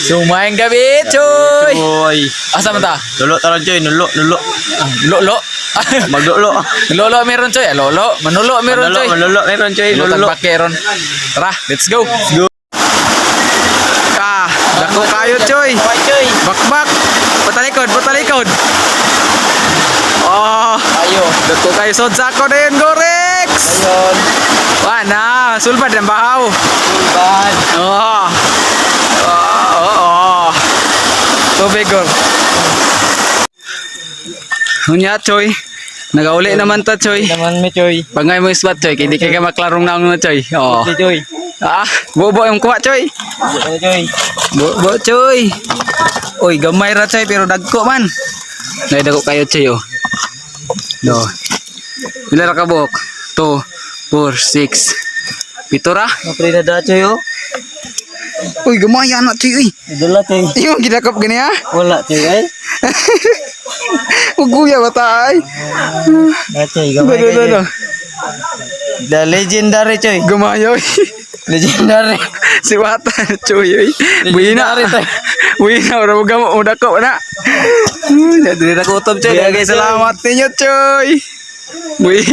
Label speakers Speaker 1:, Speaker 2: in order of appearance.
Speaker 1: Sumayang gabi, Choy.
Speaker 2: Choy.
Speaker 1: Asa man ta?
Speaker 2: Nulo taron Choy, nulo.
Speaker 1: Lolo.
Speaker 2: Magdulo.
Speaker 1: Lolo meron, Choy. Lolo. Manulo meron, Choy.
Speaker 2: Manulo meron Choy,
Speaker 1: Lutan
Speaker 2: nulo.
Speaker 1: bakeron. Tara, let's go.
Speaker 2: Go.
Speaker 1: Dako kayo, Choy.
Speaker 2: Choy.
Speaker 1: Bakbak. Patalikod. Oh,
Speaker 2: Ayo.
Speaker 1: dako kayo sod sako din, Gorex.
Speaker 2: Ayun.
Speaker 1: Wana, sulbad ng bahaw.
Speaker 2: Bad.
Speaker 1: Oh. Tubig, Gor. Hunya, Choy. Nagauli naman ta, Choy.
Speaker 2: Naman may Choy.
Speaker 1: Pangay mo yung spot, Choy. Hindi kayo maklarong na na, Choy. Oh.
Speaker 2: Si Choy.
Speaker 1: Bobo yung kuha, Choy.
Speaker 2: Choy.
Speaker 1: Bobo, Choy. Uy, gamay ra, Choy, pero dagko man. Dagko kayo, Choy, oh. Do. Pila ra ka buhok? 2, 4, 6. Pito ra?
Speaker 2: Napre na da Choy oh.
Speaker 1: Uy, gamay anak, Choy, uy.
Speaker 2: Dala Choy.
Speaker 1: Yung ginakap gani, ha?
Speaker 2: Wala Choy ay.
Speaker 1: Uguya bata, ay.
Speaker 2: Da Choy gamay kayo. The legendary Choy.
Speaker 1: Gamay, uy.
Speaker 2: Legendary.
Speaker 1: Si Wata, Choy, uy. Buhina. Buhina, orang mo udah kok na. Jadi nak utom, Choy. Salamat ninyo, Choy. Buhi.